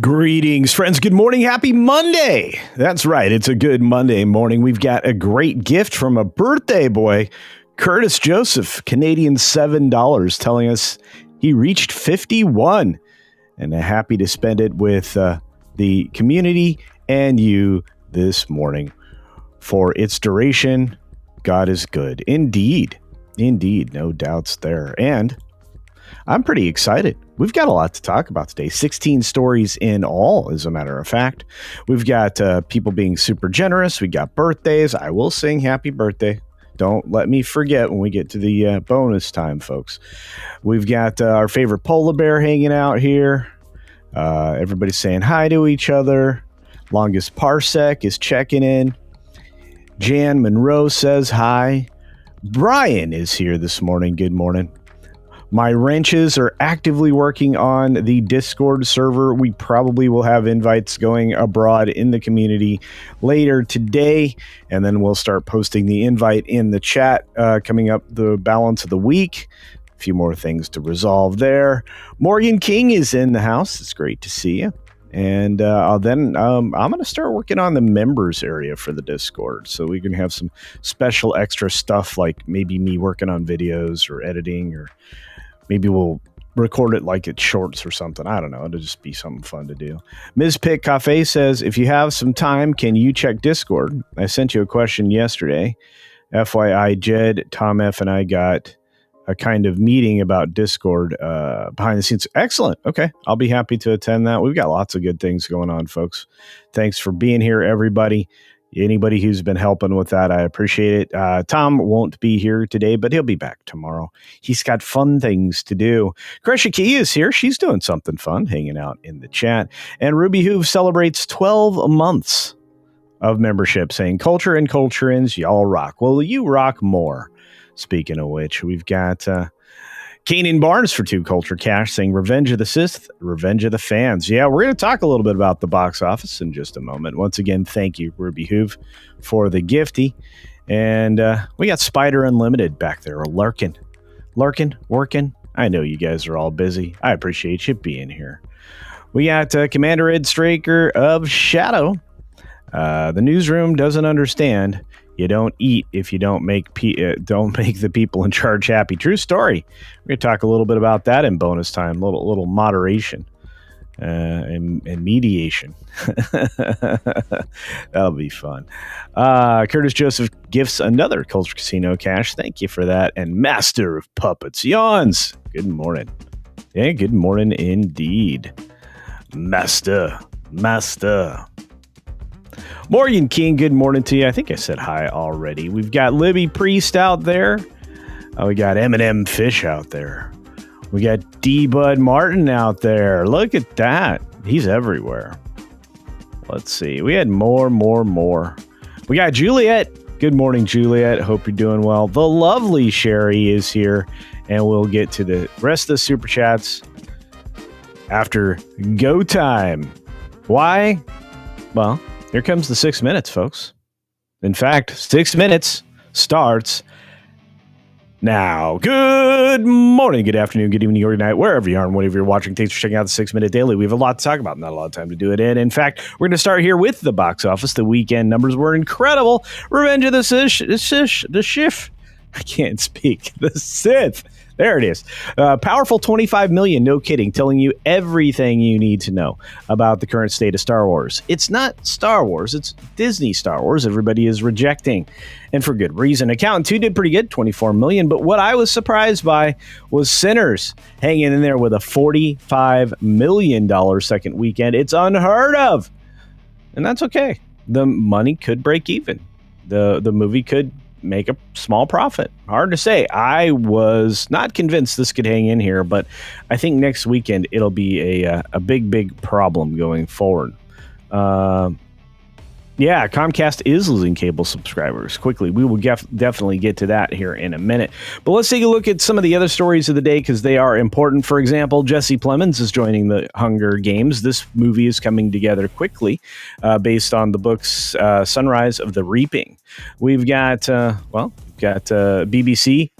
Greetings, friends. Good morning. Happy Monday. That's right. It's a good Monday morning. We've got a great gift from a birthday boy, Curtis Joseph, Canadian $7, telling us he reached 51 and happy to spend it with the community and you this morning. For its duration, God is good. Indeed. Indeed. No doubts there. And I'm pretty excited. We've got a lot to talk about today. 16 stories in all, as a matter of fact. We've got people being super generous. We got birthdays. I will sing happy birthday. Don't let me forget when we get to the bonus time, folks. We've got our favorite polar bear hanging out here. Everybody's saying hi to each other. Longest Parsec is checking in. Jan Monroe says hi. Brian is here this morning. Good morning. My wrenches are actively working on the Discord server. We probably will have invites going abroad in the community later today, and then we'll start posting the invite in the chat coming up the balance of the week. A few more things to resolve there. Morgan King is in the house. It's great to see you. And then I'm going to start working on the members area for the Discord. So we can have some special extra stuff like maybe me working on videos or editing, or maybe we'll record it like it's shorts or something. I don't know. It'll just be something fun to do. Ms. Pitt Cafe says, if you have some time, can you check Discord? I sent you a question yesterday. FYI, Jed, Tom F, and I got a kind of meeting about Discord behind the scenes. Excellent. Okay. I'll be happy to attend that. We've got lots of good things going on, folks. Thanks for being here, everybody. Anybody who's been helping with that, I appreciate it. Tom won't be here today, but he'll be back tomorrow. He's got fun things to do. Kresha Key is here. She's doing something fun, hanging out in the chat. And Ruby Hoove celebrates 12 months of membership, saying, culture and culturans, y'all rock. Well, you rock more. Speaking of which, we've got Keenan Barnes for 2 Culture Cash saying, Revenge of the Sith, Revenge of the Fans. Yeah, we're going to talk a little bit about the box office in just a moment. Once again, thank you, Ruby Hoove, for the gifty. And we got Spider Unlimited back there, lurking, working. I know you guys are all busy. I appreciate you being here. We got Commander Ed Straker of Shadow. The newsroom doesn't understand. You don't eat if you don't make the people in charge happy. True story. We're going to talk a little bit about that in bonus time. Little moderation and mediation. That'll be fun. Curtis Joseph gifts another Culture Casino cash. Thank you for that. And Master of Puppets yawns. Good morning. Yeah, good morning indeed. Master. Morgan King, good morning to you. I think I said hi already. We've got Libby Priest out there. We got Eminem Fish out there. We got D. Bud Martin out there. Look at that. He's everywhere. Let's see. We had more. We got Juliet. Good morning, Juliet. Hope you're doing well. The lovely Sherry is here, and we'll get to the rest of the Super Chats after go time. Why? Well, here comes the 6 minutes, folks. In fact, 6 minutes starts now. Good morning, good afternoon, good evening, or good night, wherever you are and whatever you're watching. Thanks for checking out the 6 Minute Daily. We have a lot to talk about, not a lot of time to do it in. In fact, we're going to start here with the box office. The weekend numbers were incredible. Revenge of the Sith. I can't speak. The Sith. There it is. Powerful 25 million, no kidding, telling you everything you need to know about the current state of Star Wars. It's not Star Wars, it's Disney Star Wars. Everybody is rejecting, and for good reason. Accountant 2 did pretty good, 24 million, but what I was surprised by was Sinners hanging in there with a $45 million second weekend. It's unheard of, and that's okay. The money could break even. The movie could make a small profit. Hard to say. I was not convinced this could hang in here, but I think next weekend it'll be a big problem going forward. Yeah, Comcast is losing cable subscribers quickly. We will definitely get to that here in a minute. But let's take a look at some of the other stories of the day because they are important. For example, Jesse Plemons is joining the Hunger Games. This movie is coming together quickly based on the book's Sunrise of the Reaping. We've got, BBC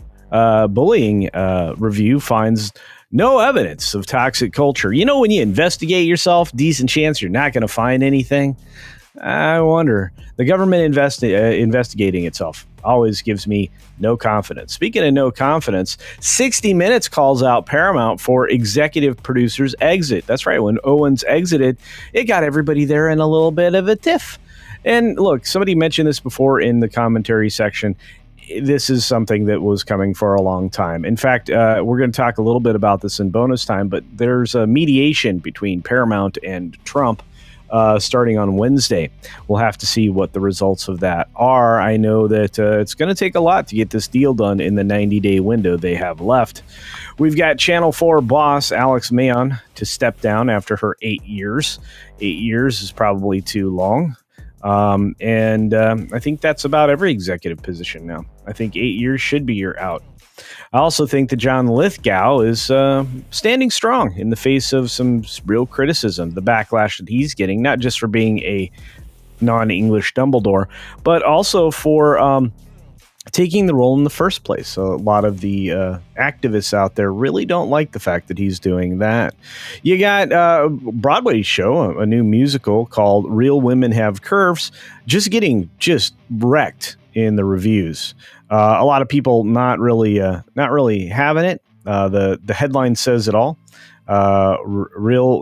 bullying review finds No evidence of toxic culture. You know, when you investigate yourself, decent chance you're not going to find anything. I wonder. The government investigating itself always gives me no confidence. Speaking of no confidence, 60 Minutes calls out Paramount for executive producers exit. That's right. When Owens exited, it got everybody there in a little bit of a tiff. And look, somebody mentioned this before in the commentary section. This is something that was coming for a long time. In fact, we're going to talk a little bit about this in bonus time, but there's a mediation between Paramount and Trump starting on Wednesday. We'll have to see what the results of that are. I know that it's going to take a lot to get this deal done in the 90-day window they have left. We've got Channel 4 boss Alex Mahon to step down after her 8 years. 8 years is probably too long. I think that's about every executive position now. I think 8 years should be your out. I also think that John Lithgow is standing strong in the face of some real criticism, the backlash that he's getting, not just for being a non-English Dumbledore, but also for taking the role in the first place. So a lot of the activists out there really don't like the fact that he's doing that. You got a Broadway show, a new musical called Real Women Have Curves, just getting wrecked in the reviews. A lot of people not really having it. The headline says it all. Real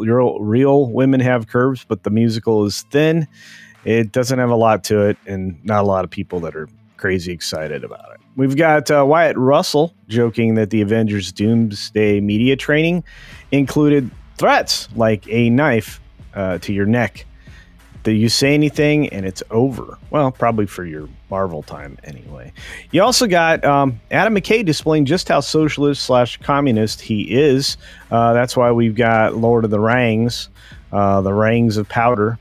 women have curves, but the musical is thin. It doesn't have a lot to it, and not a lot of people that are crazy excited about it. We've got Wyatt Russell joking that the Avengers Doomsday media training included threats like a knife to your neck. That you say anything and it's over. Well, probably for your Marvel time anyway. You also got Adam McKay displaying just how socialist/communist he is. That's why we've got Lord of the Rings, the Rings of Powder.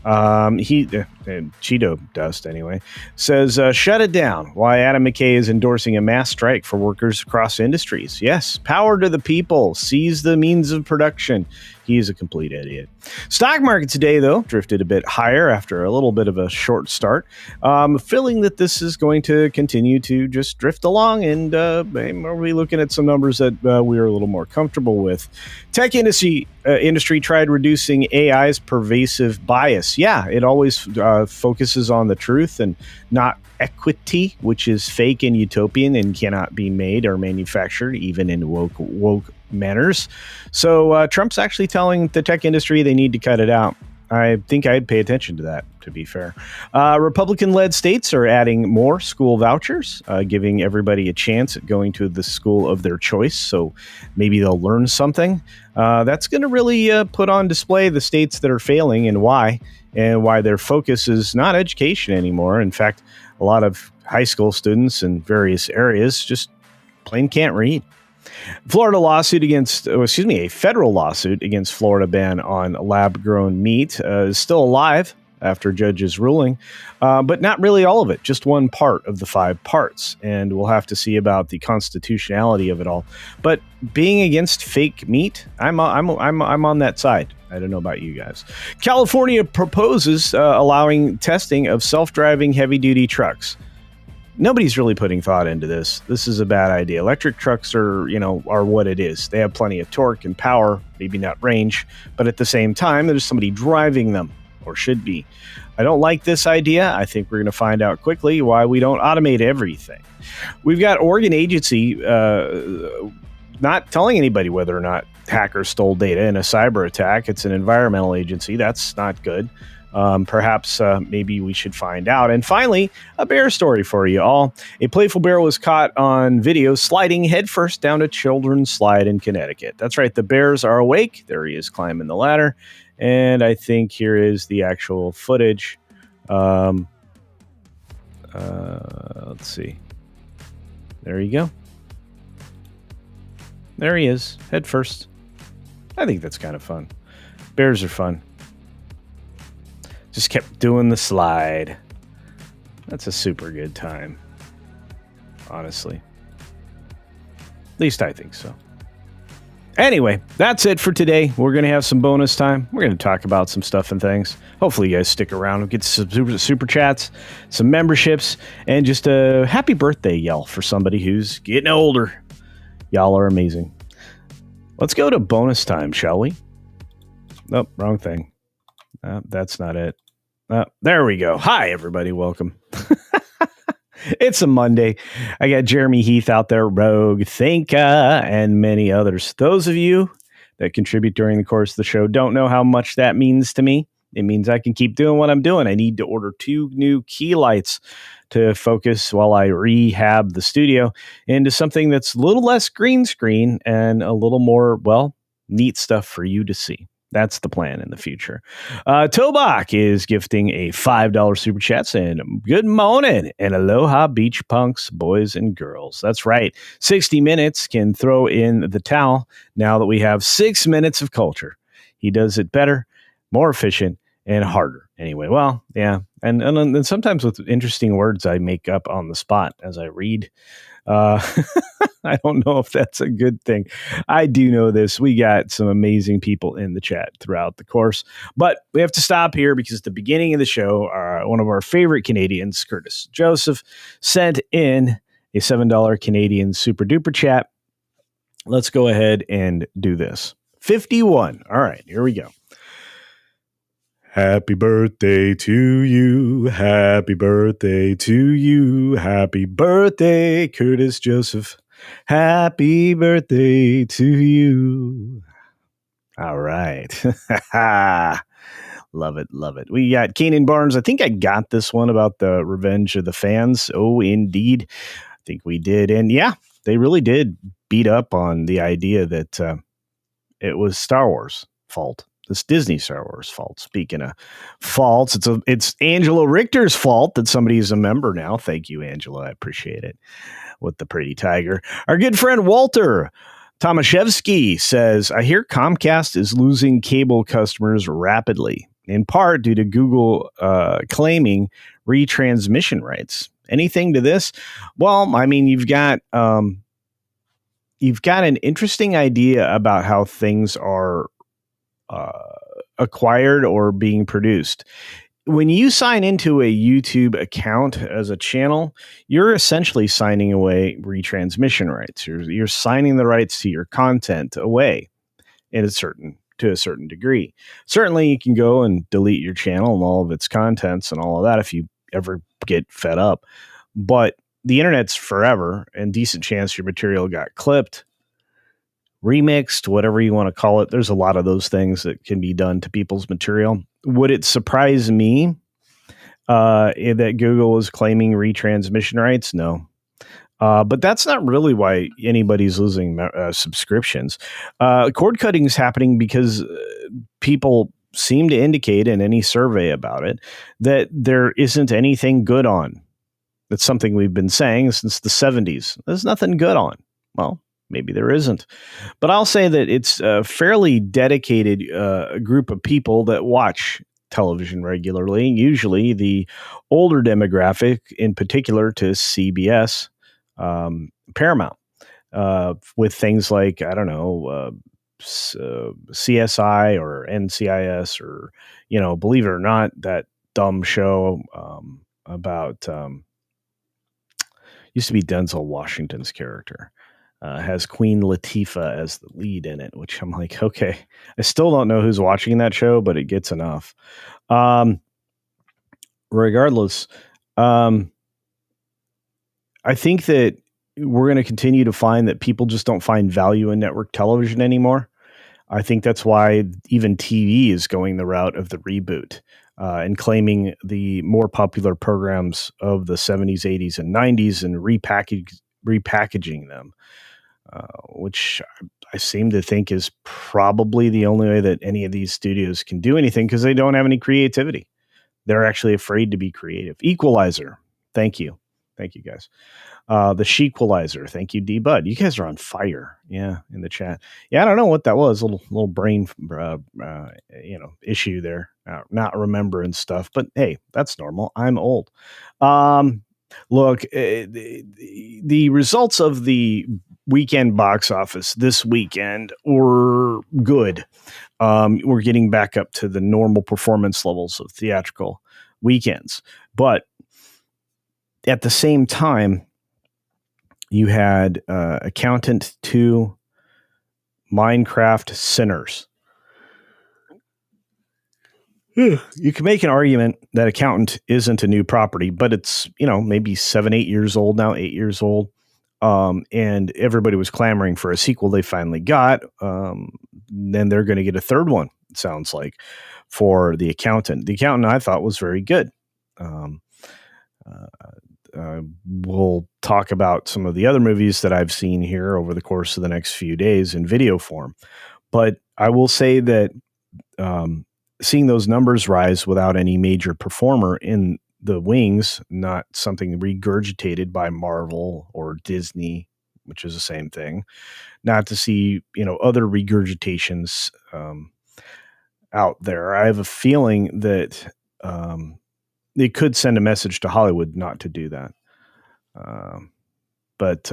Cheeto dust anyway, says, shut it down. Why Adam McKay is endorsing a mass strike for workers across industries. Yes, power to the people. Seize the means of production. He's a complete idiot. Stock market today, though, drifted a bit higher after a little bit of a short start. Feeling that this is going to continue to just drift along, and we'll be looking at some numbers that we're a little more comfortable with. Tech industry tried reducing AI's pervasive bias. Yeah, it always focuses on the truth and not equity, which is fake and utopian and cannot be made or manufactured, even in woke manners. So Trump's actually telling the tech industry they need to cut it out. I think I'd pay attention to that, to be fair. Republican-led states are adding more school vouchers, giving everybody a chance at going to the school of their choice, so maybe they'll learn something. That's going to really put on display the states that are failing and why their focus is not education anymore. In fact, a lot of high school students in various areas just plain can't read. A federal lawsuit against Florida ban on lab-grown meat is still alive after judge's ruling, but not really all of it, just one part of the 5 parts, and we'll have to see about the constitutionality of it all. But being against fake meat, I'm on that side. I don't know about you guys. California proposes allowing testing of self-driving heavy-duty trucks. Nobody's really putting thought into this. This is a bad idea. Electric trucks are what it is. They have plenty of torque and power, maybe not range, but at the same time, there's somebody driving them, or should be. I don't like this idea. I think we're going to find out quickly why we don't automate everything. We've got Oregon agency not telling anybody whether or not hackers stole data in a cyber attack. It's an environmental agency. That's not good. Perhaps maybe we should find out. And finally, a bear story for you all. A playful bear was caught on video sliding headfirst down a children's slide in Connecticut. That's right. The bears are awake. There he is climbing the ladder. And I think here is the actual footage. Let's see. There you go. There he is, head first. I think that's kind of fun. Bears are fun. Just kept doing the slide. That's a super good time. Honestly. At least I think so. Anyway, that's it for today. We're going to have some bonus time. We're going to talk about some stuff and things. Hopefully you guys stick around. We'll get some super chats, some memberships, and just a happy birthday yell for somebody who's getting older. Y'all are amazing. Let's go to bonus time, shall we? Nope, wrong thing. That's not it. There we go. Hi, everybody. Welcome. It's a Monday. I got Jeremy Heath out there, Rogue, Thinka, and many others. Those of you that contribute during the course of the show don't know how much that means to me. It means I can keep doing what I'm doing. I need to order 2 new key lights to focus while I rehab the studio into something that's a little less green screen and a little more, well, neat stuff for you to see. That's the plan in the future. Tobach is gifting a $5 super chat saying, good morning and aloha beach punks, boys and girls. That's right. 60 Minutes can throw in the towel now that we have 6 minutes of culture. He does it better, more efficient, and harder. Anyway, well, yeah. And sometimes with interesting words I make up on the spot as I read. I don't know if that's a good thing. I do know this. We got some amazing people in the chat throughout the course, but we have to stop here because at the beginning of the show, one of our favorite Canadians, Curtis Joseph, sent in a $7 Canadian super duper chat. Let's go ahead and do this. 51. All right, here we go. Happy birthday to you. Happy birthday to you. Happy birthday, Curtis Joseph. Happy birthday to you. All right. Love it. Love it. We got Keenan Barnes. I think I got this one about the Revenge of the Fans. Oh, indeed. I think we did. And yeah, they really did beat up on the idea that it was Star Wars' fault. This Disney Star Wars fault. Speaking of faults, it's Angela Richter's fault that somebody is a member now. Thank you, Angela. I appreciate it. With the pretty tiger. Our good friend Walter Tomaszewski says, I hear Comcast is losing cable customers rapidly, in part due to Google claiming retransmission rights. Anything to this? Well, I mean, you've got an interesting idea about how things are acquired or being produced. When you sign into a YouTube account as a channel, you're essentially signing away retransmission rights. You're signing the rights to your content away to a certain degree. Certainly, you can go and delete your channel and all of its contents and all of that if you ever get fed up. But the internet's forever, and decent chance your material got clipped, remixed, whatever you want to call it. There's a lot of those things that can be done to people's material. Would it surprise me that Google is claiming retransmission rights? No. But that's not really why anybody's losing subscriptions. Cord cutting is happening because people seem to indicate in any survey about it that there isn't anything good on. That's something we've been saying since the 70s. There's nothing good on. Well, maybe there isn't. But I'll say that it's a fairly dedicated group of people that watch television regularly, usually the older demographic, in particular to CBS, Paramount, with things like, I don't know, CSI or NCIS or, believe it or not, that dumb show about used to be Denzel Washington's character. Has Queen Latifah as the lead in it, which I'm like, okay, I still don't know who's watching that show, but it gets enough. Regardless, I think that we're going to continue to find that people just don't find value in network television anymore. I think that's why even TV is going the route of the reboot and claiming the more popular programs of the 70s, 80s, and 90s and repackaging them. Which I seem to think is probably the only way that any of these studios can do anything because they don't have any creativity. They're actually afraid to be creative. Equalizer. Thank you. Thank you, guys. The Shequalizer. Thank you, D-Bud. You guys are on fire. Yeah, in the chat. Yeah, I don't know what that was. A little brain, issue there. Not remembering stuff. But hey, that's normal. I'm old. Look, the results of the weekend box office this weekend were good. We're getting back up to the normal performance levels of theatrical weekends. But at the same time, you had Accountant 2, Minecraft sinners. You can make an argument that Accountant isn't a new property, but it's, maybe 7, 8 years old now, 8 years old. And everybody was clamoring for a sequel. They finally got. Then they're going to get a third one, it sounds like, for The Accountant. The Accountant, I thought, was very good. We'll talk about some of the other movies that I've seen here over the course of the next few days in video form. But I will say that seeing those numbers rise without any major performer in the wings, not something regurgitated by Marvel or Disney, which is the same thing, not to see, other regurgitations out there. I have a feeling that they could send a message to Hollywood not to do that. But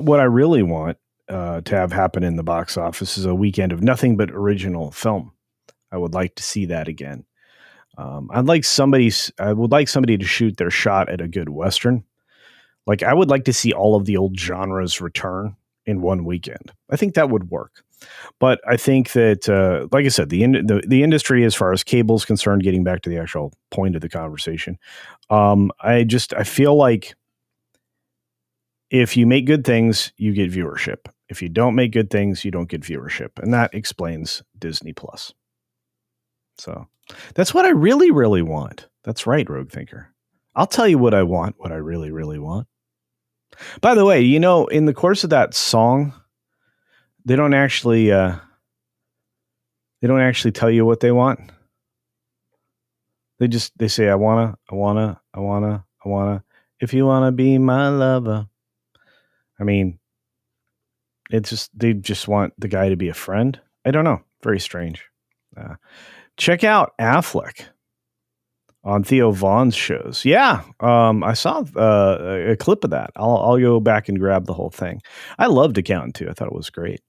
what I really want to have happen in the box office is a weekend of nothing but original film. I would like to see that again. I would like somebody to shoot their shot at a good Western. Like, I would like to see all of the old genres return in one weekend. I think that would work. But I think that, like I said, the industry, as far as cable is concerned, getting back to the actual point of the conversation, I feel like if you make good things, you get viewership. If you don't make good things, you don't get viewership. And that explains Disney Plus. So that's what I really, really want. That's right, Rogue Thinker. I'll tell you what I want, what I really, really want. By the way, in the course of that song, they don't actually tell you what they want. They say, I wanna, if you wanna be my lover. I mean, they just want the guy to be a friend. I don't know. Very strange. Check out Affleck on Theo Vaughn's shows. Yeah, I saw a clip of that. I'll go back and grab the whole thing. I loved Accountant too. I thought it was great.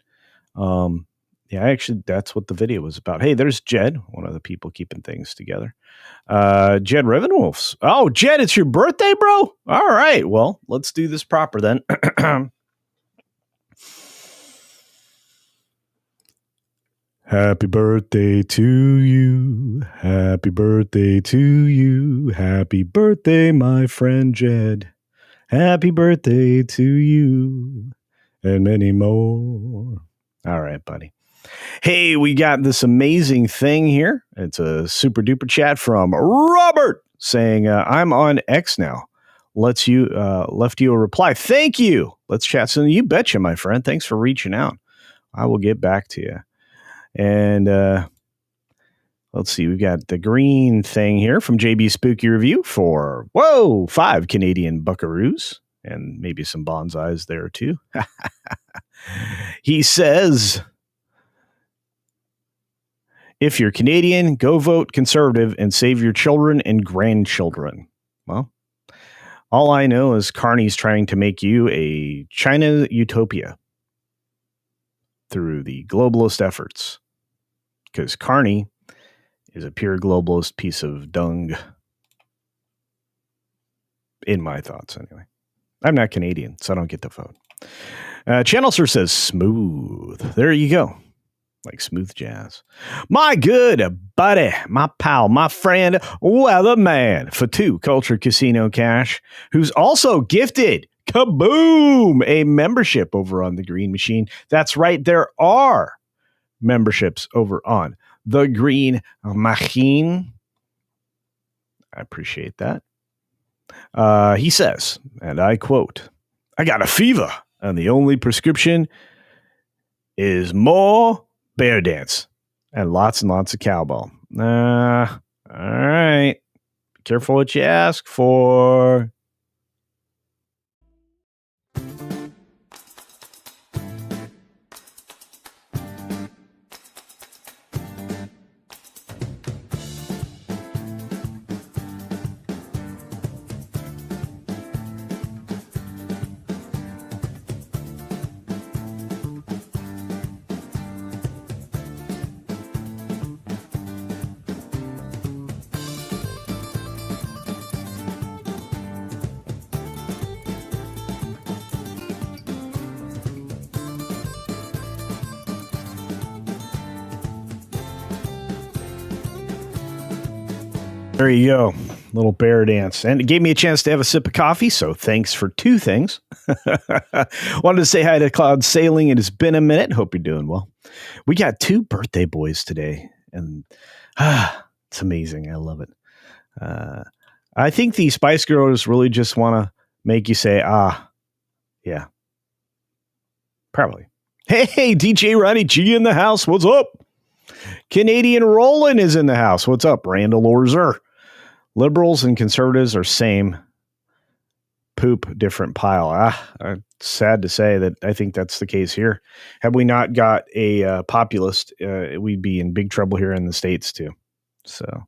Actually, that's what the video was about. Hey, there's Jed, one of the people keeping things together. Jed Ravenwolfs. Oh, Jed, it's your birthday, bro? All right. Well, let's do this proper then. Happy birthday to you. Happy birthday to you. Happy birthday, my friend Jed. Happy birthday to you. And many more. All right, buddy. Hey, we got this amazing thing here. It's a super duper chat from Robert saying, I'm on X now. Left you a reply. Thank you. Let's chat soon. You betcha, my friend. Thanks for reaching out. I will get back to you. And let's see, we've got the green thing here from JB Spooky Review for 5 Canadian buckaroos and maybe some bonsais there too. He says, if you're Canadian, go vote Conservative and save your children and grandchildren. Well, all I know is Carney's trying to make you a China utopia through the globalist efforts. Because Carney is a pure globalist piece of dung. In my thoughts, anyway. I'm not Canadian, so I don't get to vote. Channel Sir says smooth. There you go. Like smooth jazz. My good buddy, my pal, my friend, Weatherman for 2 Culture Casino Cash, who's also gifted, kaboom, a membership over on the Green Machine. That's right, there are memberships over on the Green Machine. I appreciate that. He says, and I quote, I got a fever, and the only prescription is more bear dance and lots of cowbell. All right. Be careful what you ask for. There you go. Little bear dance. And it gave me a chance to have a sip of coffee, so thanks for two things. Wanted to say hi to Cloud Sailing. It has been a minute. Hope you're doing well. We got two birthday boys today, and it's amazing. I love it. I think the Spice Girls really just want to make you say, yeah. Probably. Hey, DJ Ronnie G in the house. What's up? Canadian Roland is in the house. What's up, Randall Orzer? Liberals and conservatives are same. Poop, different pile. Sad to say that I think that's the case here. Had we not got a populist, we'd be in big trouble here in the States too. So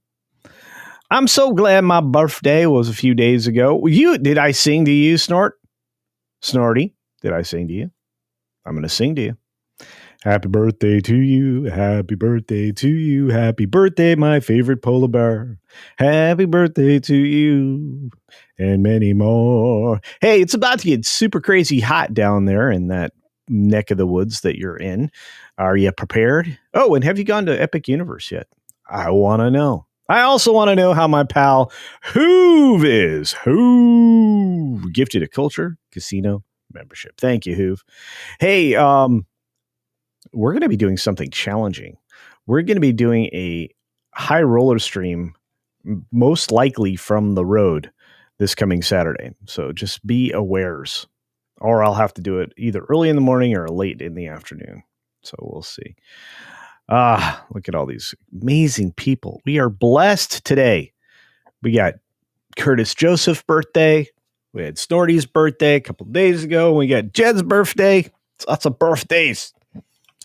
I'm so glad my birthday was a few days ago. Did I sing to you, Snorty? Did I sing to you? I'm going to sing to you. Happy birthday to you. Happy birthday to you. Happy birthday, my favorite polar bear. Happy birthday to you and many more. Hey, it's about to get super crazy hot down there in that neck of the woods that you're in. Are you prepared? Oh, and have you gone to Epic Universe yet? I want to know. I also want to know how my pal Hoove is. Hoove gifted a culture casino membership. Thank you, Hoove. Hey, we're going to be doing something challenging. We're going to be doing a high roller stream, most likely from the road this coming Saturday. So just be awares, or I'll have to do it either early in the morning or late in the afternoon. So we'll see. Look at all these amazing people. We are blessed today. We got Curtis Joseph's birthday. We had Snorty's birthday a couple days ago. We got Jed's birthday. Lots of birthdays.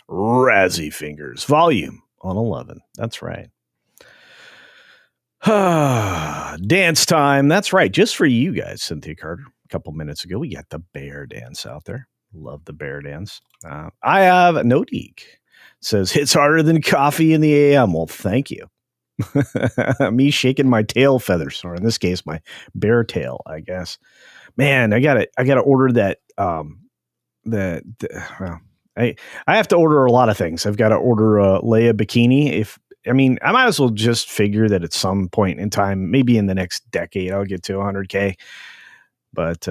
Razzie Fingers, volume on 11. That's right. Dance time. That's right. Just for you guys, Cynthia Carter. A couple minutes ago, we got the bear dance out there. Love the bear dance. I have no geek. Says hits harder than coffee in the AM. Well, thank you. Me shaking my tail feathers, or in this case, my bear tail, I guess. Man, I gotta order that. I have to order a lot of things. I've got to order a Leia bikini. I might as well just figure that at some point in time, maybe in the next decade, I'll get to 100K. But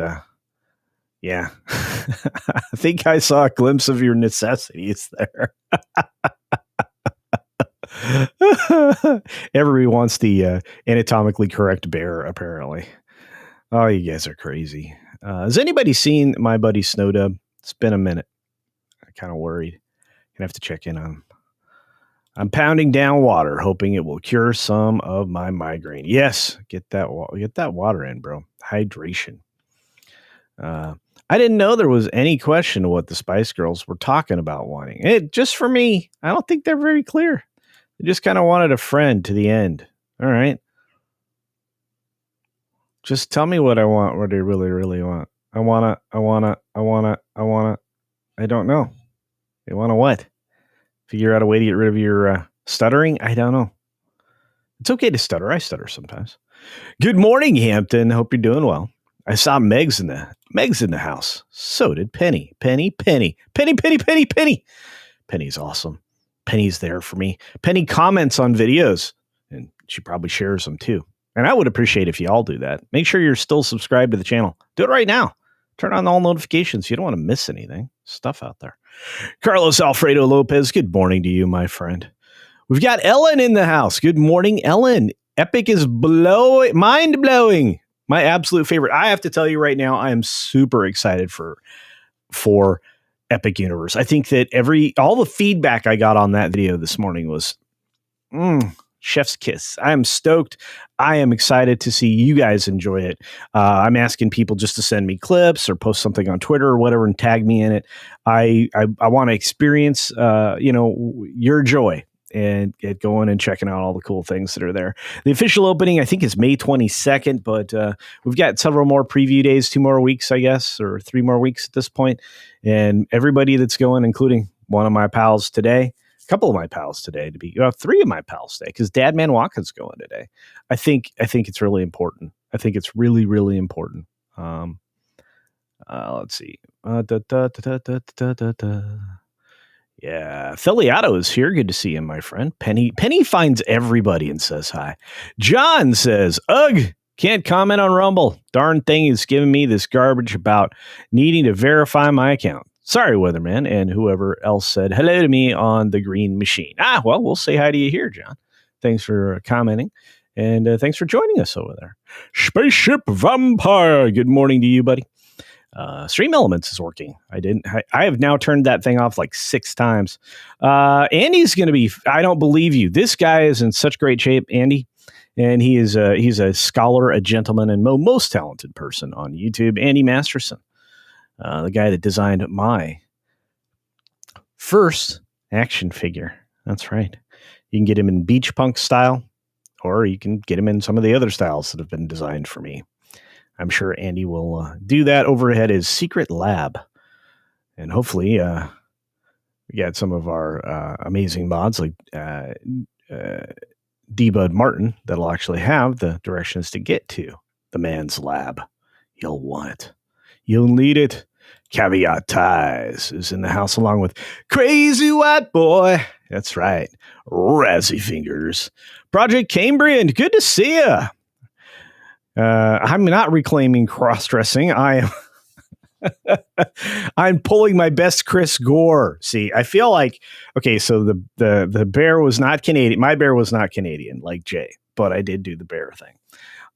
yeah, I think I saw a glimpse of your necessities there. Everybody wants the anatomically correct bear, apparently. Oh, you guys are crazy. Has anybody seen my buddy Snowdub? It's been a minute. Kind of worried. Gonna have to check in on him. I'm pounding down water, hoping it will cure some of my migraine. Yes, get that water in, bro. Hydration. I didn't know there was any question of what the Spice Girls were talking about wanting. Just for me, I don't think they're very clear. They just kind of wanted a friend to the end. All right. Just tell me what I want, what I really, really want. I don't know. You want to what? Figure out a way to get rid of your stuttering? I don't know. It's okay to stutter. I stutter sometimes. Good morning, Hampton. Hope you're doing well. I saw Meg's in the house. So did Penny. Penny. Penny's awesome. Penny's there for me. Penny comments on videos, and she probably shares them too. And I would appreciate if you all do that. Make sure you're still subscribed to the channel. Do it right now. Turn on all notifications. You don't want to miss anything. Stuff out there. Carlos Alfredo Lopez, good morning to you, my friend. We've got Ellen in the house. Good morning, Ellen. Epic is mind-blowing. My absolute favorite. I have to tell you right now, I am super excited for Epic Universe. I think that all the feedback I got on that video this morning was chef's kiss. I am stoked. I am excited to see you guys enjoy it. I'm asking people just to send me clips or post something on Twitter or whatever and tag me in it. I want to experience, your joy and get going and checking out all the cool things that are there. The official opening, I think, is May 22nd, but we've got several more preview days, 2 more weeks, I guess, or 3 more weeks at this point. And everybody that's going, including one of my pals today, a couple of my pals today, 3 of my pals today, because Dadman Walken's going today. I think it's really important. I think it's really, really important. Let's see. Yeah, Feliato is here. Good to see you, my friend. Penny finds everybody and says hi. John says, ugh, can't comment on Rumble. Darn thing is giving me this garbage about needing to verify my account. Sorry, Weatherman, and whoever else said hello to me on the green machine. Well, we'll say hi to you here, John. Thanks for commenting, and thanks for joining us over there. Spaceship Vampire, good morning to you, buddy. Stream Elements is working. I have now turned that thing off like 6 times. Andy's going to be, I don't believe you. This guy is in such great shape, Andy. And he's a scholar, a gentleman, and most talented person on YouTube. Andy Masterson, the guy that designed my first action figure. That's right. You can get him in beach punk style, or you can get him in some of the other styles that have been designed for me. I'm sure Andy will do that over at his secret lab. And hopefully we got some of our amazing mods like D-Bud Martin that'll actually have the directions to get to the man's lab. You'll want it. You'll need it. Caveat Ties is in the house along with Crazy White Boy. That's right. Razzie Fingers. Project Cambrian. Good to see you. I'm not reclaiming cross-dressing. I'm pulling my best Chris Gore. See, I feel like, okay, so the bear was not Canadian. My bear was not Canadian like Jay, but I did do the bear thing.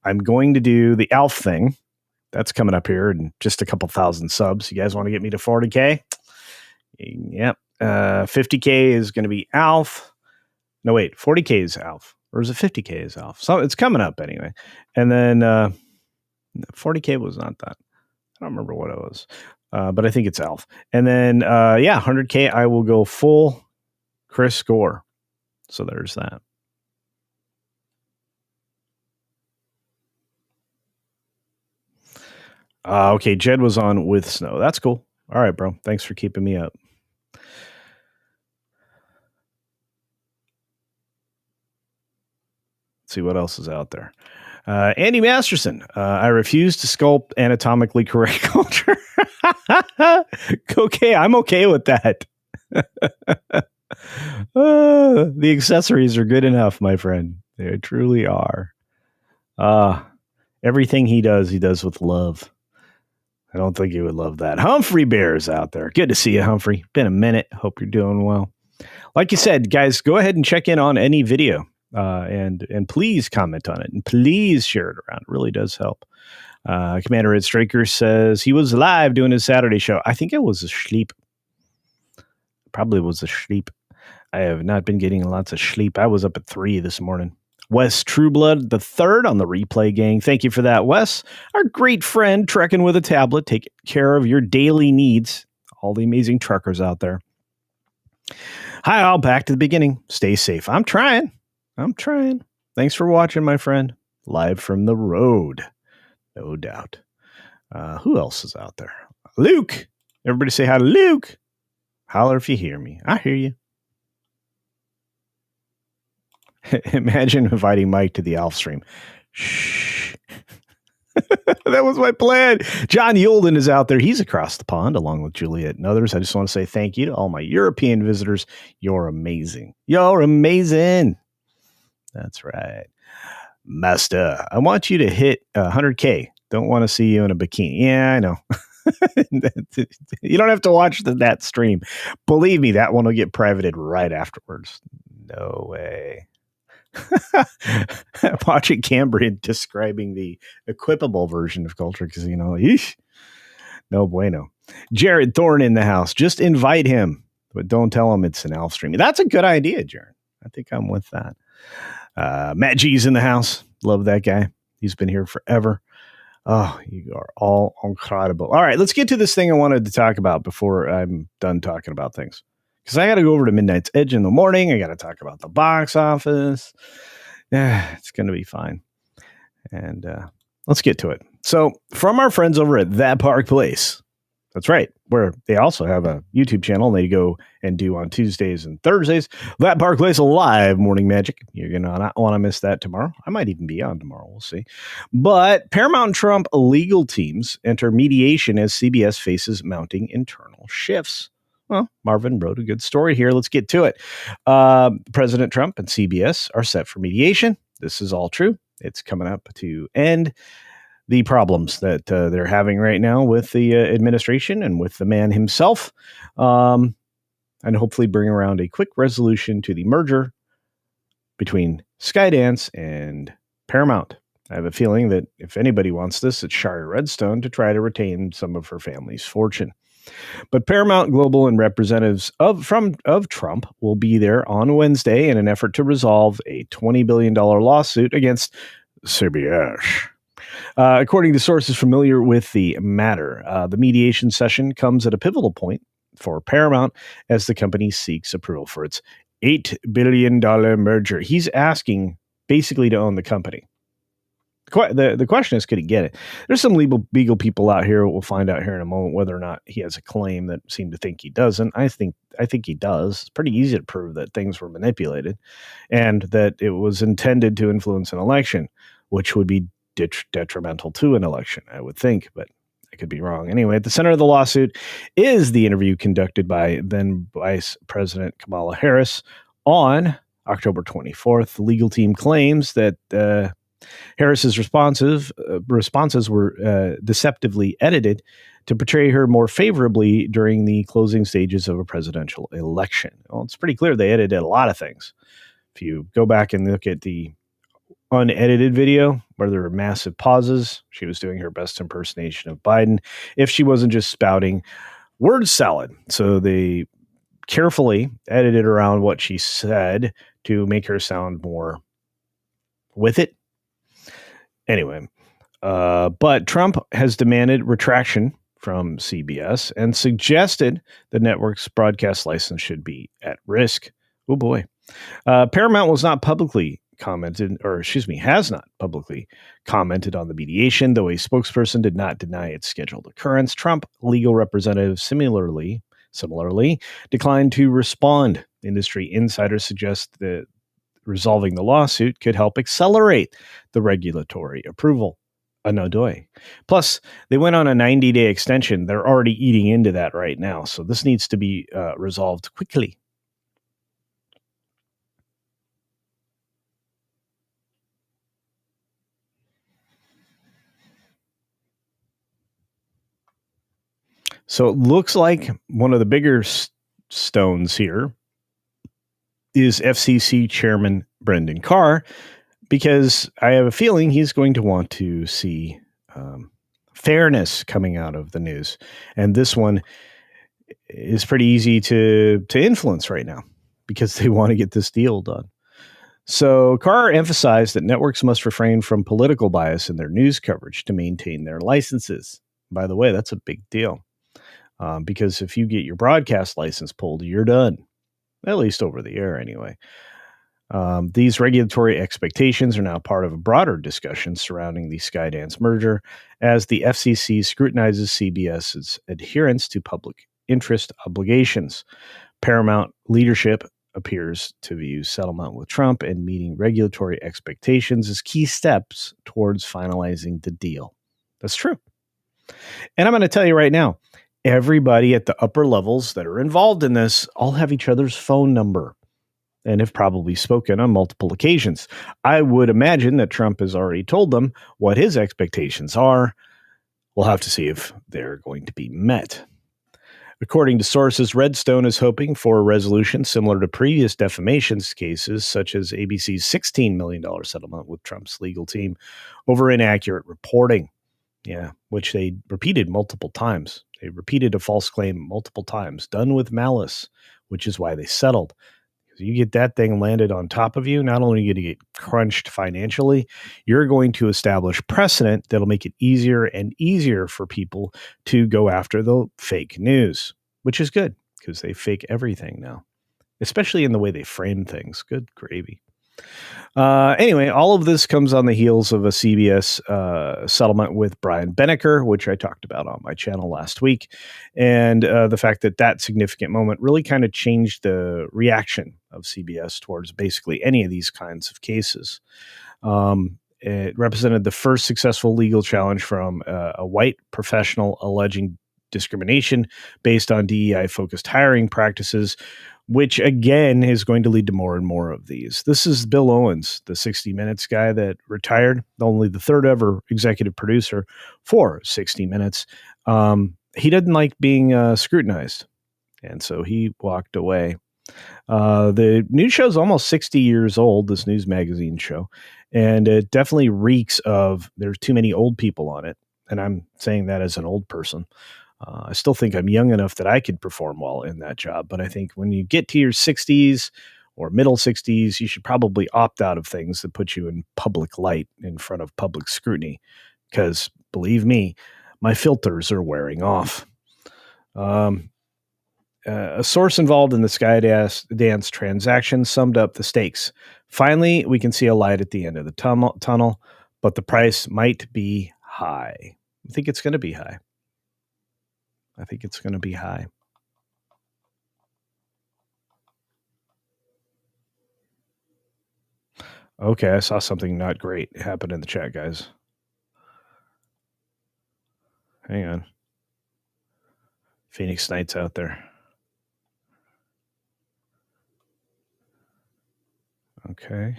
I'm going to do the Alf thing. That's coming up here in just a couple thousand subs. You guys want to get me to 40K? Yep. 50K is going to be Alf. No, wait, 40K is Alf. Or is it 50K is Alf? So it's coming up anyway. And then 40K was not that. I don't remember what it was. But I think it's Alf. And then, 100K, I will go full Chris Gore. So there's that. Okay, Jed was on with Snow. That's cool. All right, bro. Thanks for keeping me up. Let's see what else is out there. Andy Masterson. I refuse to sculpt anatomically correct culture. Okay, I'm okay with that. The accessories are good enough, my friend. They truly are. Everything he does with love. I don't think you would love that. Humphrey Bear's out there. Good to see you, Humphrey. Been a minute. Hope you're doing well. Like you said, guys, go ahead and check in on any video and please comment on it and please share it around. It really does help. Commander Ed Straker says he was live doing his Saturday show. I think it was asleep. Probably was asleep. I have not been getting lots of sleep. I was up at 3 this morning. Wes Trueblood the third on the replay gang. Thank you for that, Wes. Our great friend trekking with a tablet, taking care of your daily needs. All the amazing truckers out there. Hi, all. Back to the beginning. Stay safe. I'm trying. Thanks for watching, my friend. Live from the road. No doubt. Who else is out there? Luke. Everybody say hi to Luke. Holler if you hear me. I hear you. Imagine inviting Mike to the Alf stream. Shh. That was my plan. John Yulden is out there. He's across the pond along with Juliet and others. I just want to say thank you to all my European visitors. You're amazing. You're amazing. That's right. Master, I want you to hit 100K. Don't want to see you in a bikini. Yeah, I know. You don't have to watch that stream. Believe me, that one will get privated right afterwards. No way. Watching Cambrian describing the equipable version of Culture Casino. Yeesh. No bueno. Jared Thorne in the house. Just invite him, but don't tell him it's an Alf stream. That's a good idea, Jared. I think I'm with that. Matt G's in the house. Love that guy. He's been here forever. Oh, you are all incredible. All right, let's get to this thing I wanted to talk about before I'm done talking about things. Because I got to go over to Midnight's Edge in the morning. I got to talk about the box office. It's going to be fine. And let's get to it. So from our friends over at That Park Place. That's right. Where they also have a YouTube channel they go and do on Tuesdays and Thursdays. That Park Place Live Morning Magic. You're going to not want to miss that tomorrow. I might even be on tomorrow. We'll see. But Paramount and Trump legal teams enter mediation as CBS faces mounting internal shifts. Well, Marvin wrote a good story here. Let's get to it. President Trump and CBS are set for mediation. This is all true. It's coming up to end the problems that they're having right now with the administration and with the man himself, and hopefully bring around a quick resolution to the merger between Skydance and Paramount. I have a feeling that if anybody wants this, it's Shari Redstone to try to retain some of her family's fortune. But Paramount Global and representatives of Trump will be there on Wednesday in an effort to resolve a $20 billion lawsuit against CBS. According to sources familiar with the matter, the mediation session comes at a pivotal point for Paramount as the company seeks approval for its $8 billion merger. He's asking basically to own the company. The question is, could he get it? There's some legal people out here. We'll find out here in a moment whether or not he has a claim that seem to think he doesn't. I think he does. It's pretty easy to prove that things were manipulated and that it was intended to influence an election, which would be detrimental to an election, I would think, but I could be wrong. Anyway, at the center of the lawsuit is the interview conducted by then Vice President Kamala Harris on October 24th. The legal team claims that Harris's responses were deceptively edited to portray her more favorably during the closing stages of a presidential election. Well, it's pretty clear they edited a lot of things. If you go back and look at the unedited video where there were massive pauses, she was doing her best impersonation of Biden if she wasn't just spouting word salad. So they carefully edited around what she said to make her sound more with it. Anyway, but Trump has demanded retraction from CBS and suggested the network's broadcast license should be at risk. Oh boy. Paramount has not publicly commented on the mediation, though a spokesperson did not deny its scheduled occurrence. Trump legal representatives similarly declined to respond. Industry insiders suggest that resolving the lawsuit could help accelerate the regulatory approval. Plus, they went on a 90-day extension. They're already eating into that right now. So this needs to be resolved quickly. So it looks like one of the bigger stones here is FCC Chairman Brendan Carr, because I have a feeling he's going to want to see fairness coming out of the news. And this one is pretty easy to influence right now because they want to get this deal done. So Carr emphasized that networks must refrain from political bias in their news coverage to maintain their licenses. By the way, that's a big deal because if you get your broadcast license pulled, you're done. At least over the air anyway. These regulatory expectations are now part of a broader discussion surrounding the Skydance merger as the FCC scrutinizes CBS's adherence to public interest obligations. Paramount leadership appears to view settlement with Trump and meeting regulatory expectations as key steps towards finalizing the deal. That's true. And I'm going to tell you right now, everybody at the upper levels that are involved in this all have each other's phone number and have probably spoken on multiple occasions. I would imagine that Trump has already told them what his expectations are. We'll have to see if they're going to be met. According to sources, Redstone is hoping for a resolution similar to previous defamation cases, such as ABC's $16 million settlement with Trump's legal team over inaccurate reporting. Yeah, which they repeated multiple times. They repeated a false claim multiple times, done with malice, which is why they settled. Because you get that thing landed on top of you, not only are you going to get crunched financially, you're going to establish precedent that'll make it easier and easier for people to go after the fake news, which is good because they fake everything now, especially in the way they frame things. Good gravy. Anyway, all of this comes on the heels of a CBS settlement with Brian Benecker, which I talked about on my channel last week. And the fact that significant moment really kind of changed the reaction of CBS towards basically any of these kinds of cases. It represented the first successful legal challenge from a white professional alleging discrimination based on DEI-focused hiring practices, which again is going to lead to more and more of these. This is Bill Owens, the 60 Minutes guy that retired, only the third ever executive producer for 60 Minutes. He didn't like being scrutinized, and so he walked away. The news show is almost 60 years old, this news magazine show, and it definitely reeks of there's too many old people on it. And I'm saying that as an old person. I still think I'm young enough that I could perform well in that job. But I think when you get to your 60s or middle 60s, you should probably opt out of things that put you in public light in front of public scrutiny. Because believe me, my filters are wearing off. A source involved in the Skydance transaction summed up the stakes. Finally, we can see a light at the end of the tunnel, but the price might be high. I think it's going to be high. Okay, I saw something not great happen in the chat, guys. Hang on. Phoenix Knight's out there. Okay.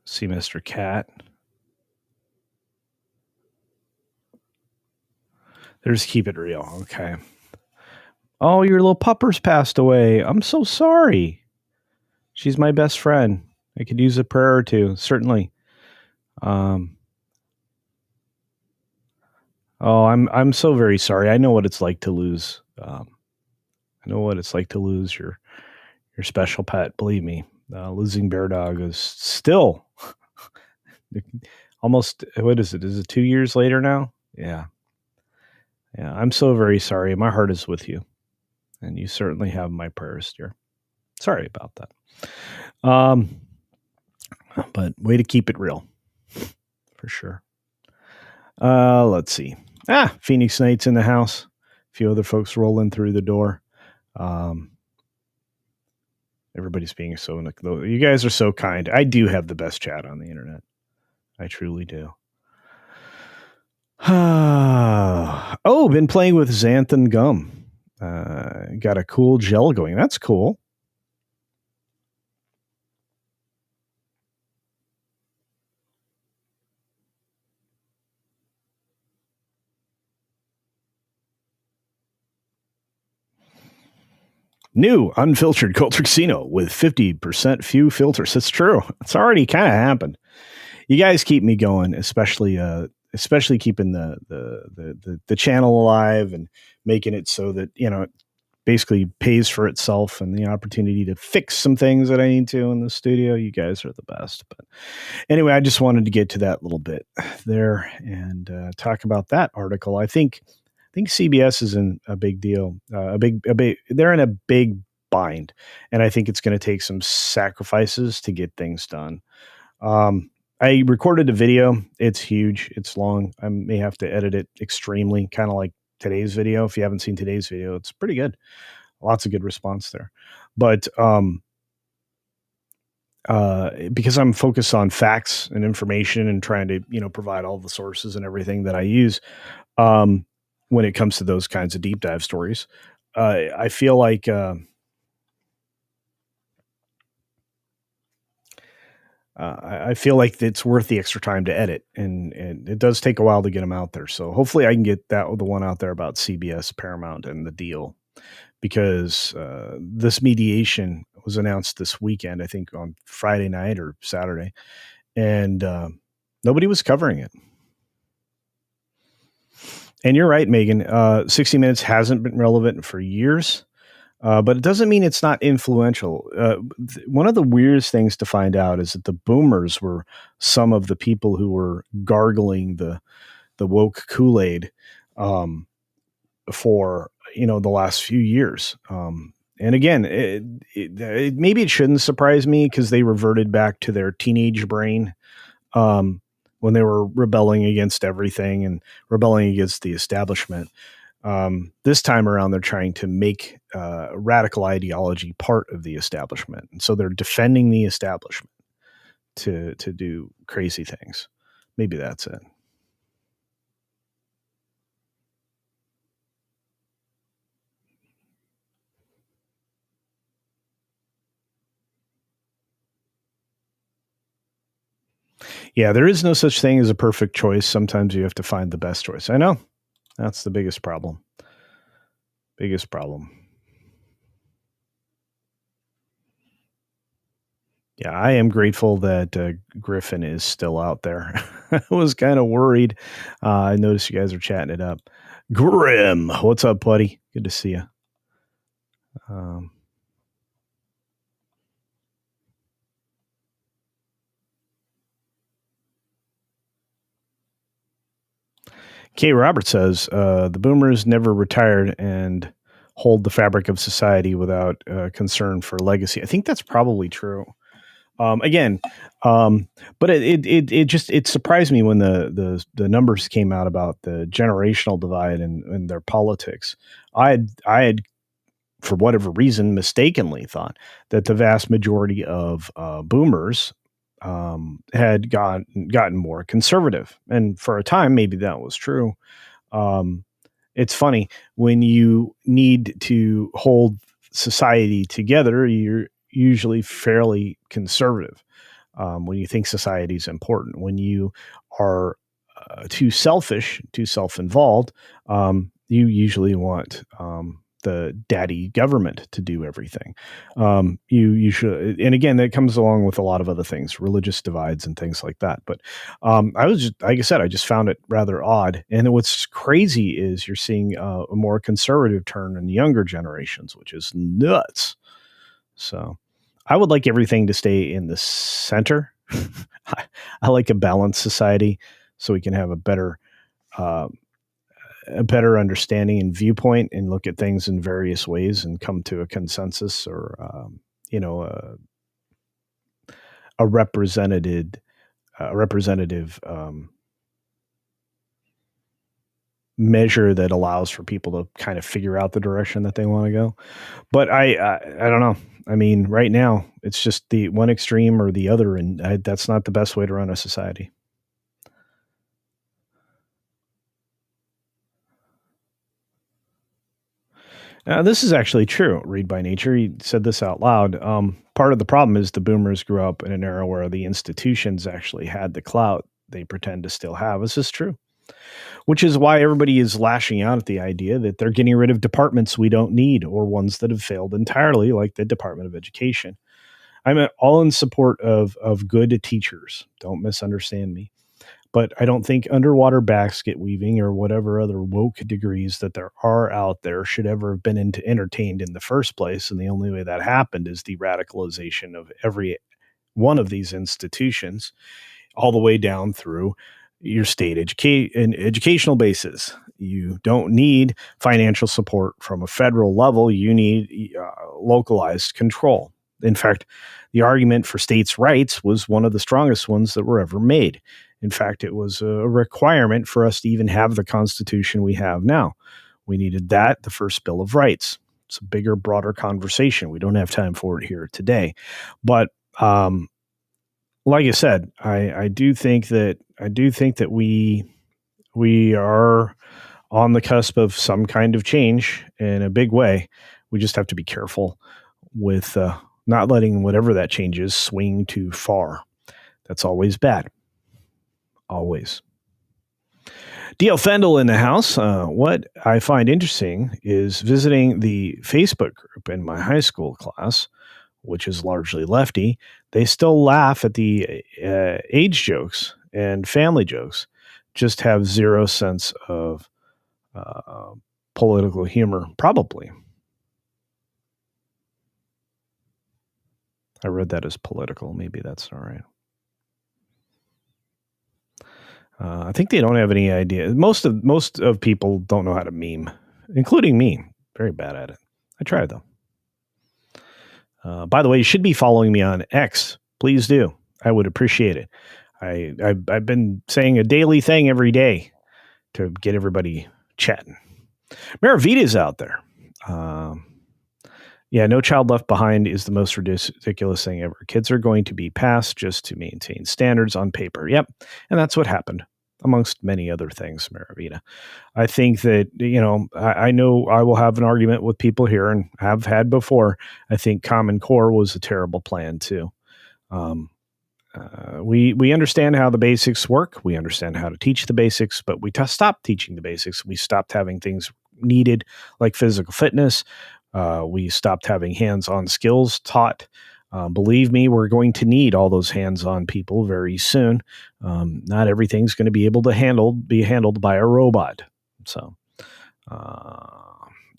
See Mr. Cat. There's Keep It Real. Okay. Oh, your little pupper's passed away. I'm so sorry. She's my best friend. I could use a prayer or two, certainly. I'm so very sorry. I know what it's like to lose. I know what it's like to lose your special pet. Believe me, losing Bear Dog is still almost. What is it? Is it 2 years later now? Yeah. I'm so very sorry. My heart is with you, and you certainly have my prayers, dear. Sorry about that. But way to keep it real, for sure. Let's see. Phoenix Knight's in the house. A few other folks rolling through the door. Everybody's being so, you guys are so kind. I do have the best chat on the internet. I truly do. Been playing with xanthan gum. Got a cool gel going. That's cool. New unfiltered Cold Casino with 50% few filters. It's true. It's already kind of happened. You guys keep me going, especially keeping the channel alive and making it so that, it basically pays for itself, and the opportunity to fix some things that I need to in the studio. You guys are the best. But anyway, I just wanted to get to that little bit there and talk about that article. I think CBS is in a big deal. They're in a big bind, and I think it's going to take some sacrifices to get things done. I recorded a video. It's huge. It's long. I may have to edit it extremely, kind of like today's video. If you haven't seen today's video, it's pretty good. Lots of good response there. But because I'm focused on facts and information and trying to, provide all the sources and everything that I use, when it comes to those kinds of deep dive stories, I feel like it's worth the extra time to edit, and it does take a while to get them out there. So hopefully I can get the one out there about CBS, Paramount, and the deal, because this mediation was announced this weekend, I think on Friday night or Saturday, and nobody was covering it. And you're right, Megan. 60 Minutes hasn't been relevant for years, but it doesn't mean it's not influential. One of the weirdest things to find out is that the boomers were some of the people who were gargling the woke Kool-Aid for the last few years. And again, maybe it shouldn't surprise me, because they reverted back to their teenage brain when they were rebelling against everything and rebelling against the establishment. This time around, they're trying to make radical ideology part of the establishment. And so they're defending the establishment to do crazy things. Maybe that's it. Yeah, there is no such thing as a perfect choice. Sometimes you have to find the best choice. I know. That's the biggest problem. Biggest problem. Yeah, I am grateful that Griffin is still out there. I was kind of worried. I noticed you guys are chatting it up. Grim, what's up, buddy? Good to see you. Kay Roberts says the boomers never retired and hold the fabric of society without concern for legacy. I think that's probably true. Again, but it surprised me when the numbers came out about the generational divide and their politics. I had for whatever reason mistakenly thought that the vast majority of boomers had gotten more conservative, and for a time maybe that was true. It's funny when you need to hold society together, you're usually fairly conservative. When you think society is important, when you are too selfish, too self-involved, you usually want the daddy government to do everything. You should, and again, that comes along with a lot of other things, religious divides and things like that. But I was just, like I said, I just found it rather odd. And what's crazy is you're seeing a more conservative turn in the younger generations, which is nuts. So I would like everything to stay in the center. I like a balanced society so we can have a better understanding and viewpoint and look at things in various ways and come to a consensus or a representative measure that allows for people to kind of figure out the direction that they want to go. But I don't know. I mean, right now it's just the one extreme or the other, and that's not the best way to run a society. This is actually true. Read by Nature. He said this out loud. Part of the problem is the boomers grew up in an era where the institutions actually had the clout they pretend to still have. This is true. Which is why everybody is lashing out at the idea that they're getting rid of departments we don't need or ones that have failed entirely, like the Department of Education. I'm all in support of good teachers. Don't misunderstand me. But I don't think underwater basket weaving or whatever other woke degrees that there are out there should ever have been entertained in the first place. And the only way that happened is the radicalization of every one of these institutions, all the way down through your state educational basis. You don't need financial support from a federal level. You need localized control. In fact, the argument for states' rights was one of the strongest ones that were ever made. In fact, it was a requirement for us to even have the Constitution we have now. We needed that, the first Bill of Rights. It's a bigger, broader conversation. We don't have time for it here today. But like I said, I do think that we are on the cusp of some kind of change in a big way. We just have to be careful with not letting whatever that change is swing too far. That's always bad. Always. D.L. Fendel in the house. What I find interesting is visiting the Facebook group in my high school class, which is largely lefty. They still laugh at the age jokes and family jokes, just have zero sense of political humor, probably. I read that as political. Maybe that's all right. I think they don't have any idea. Most of people don't know how to meme, including me. Very bad at it. I try though. By the way, you should be following me on X. Please do. I would appreciate it. I've been saying a daily thing every day to get everybody chatting. Maravita's out there. Yeah, No Child Left Behind is the most ridiculous thing ever. Kids are going to be passed just to maintain standards on paper. Yep. And that's what happened, amongst many other things, Maravita. I think that, I know I will have an argument with people here and have had before. I think Common Core was a terrible plan too. we understand how the basics work. We understand how to teach the basics, but we stopped teaching the basics. We stopped having things needed like physical fitness. We stopped having hands-on skills taught. Believe me, we're going to need all those hands-on people very soon. Not everything's going to be able to be handled by a robot. So,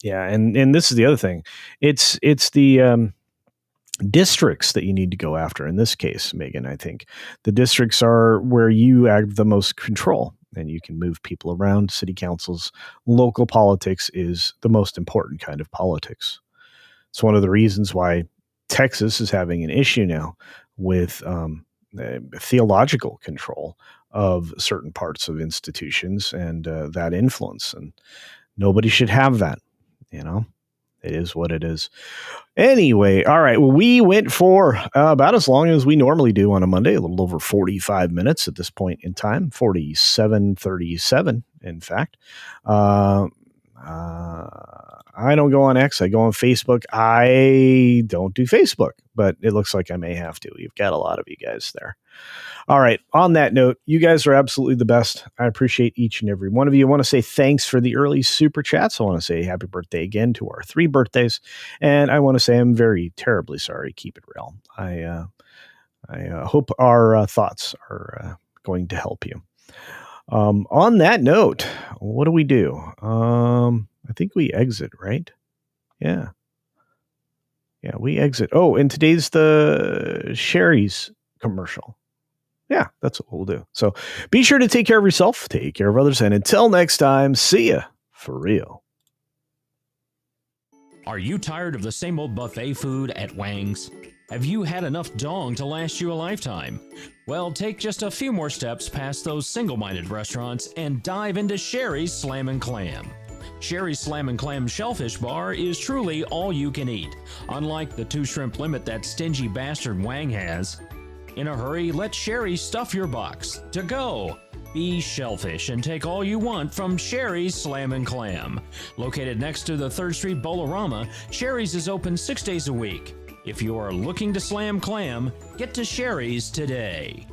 yeah, and this is the other thing. It's the districts that you need to go after in this case, Megan. I think the districts are where you have the most control, and you can move people around. City councils, local politics is the most important kind of politics. It's one of the reasons why Texas is having an issue now with theological control of certain parts of institutions and that influence. And nobody should have that, you know. It is what it is. Anyway, all right. Well, we went for about as long as we normally do on a Monday, a little over 45 minutes at this point in time, 47:37, in fact. I don't go on X. I go on Facebook. I don't do Facebook, but it looks like I may have to. You've got a lot of you guys there. All right. On that note, you guys are absolutely the best. I appreciate each and every one of you. I want to say thanks for the early super chats. I want to say happy birthday again to our 3 birthdays. And I want to say I'm very terribly sorry. Keep it real. I hope our thoughts are going to help you. On that note, what do we do? I think we exit, right? Yeah. Yeah, we exit. Oh, and today's the Sherry's commercial. Yeah, that's what we'll do. So be sure to take care of yourself, take care of others, and until next time, see ya for real. Are you tired of the same old buffet food at Wang's? Have you had enough dong to last you a lifetime? Well, take just a few more steps past those single-minded restaurants and dive into Sherry's Slammin' Clam. Sherry's Slammin' Clam Shellfish Bar is truly all you can eat, unlike the 2 shrimp limit that stingy bastard Wang has. In a hurry, let Sherry stuff your box. To go! Be shellfish and take all you want from Sherry's Slammin' Clam. Located next to the 3rd Street Bolorama, Sherry's is open 6 days a week. If you are looking to slam clam, get to Sherry's today.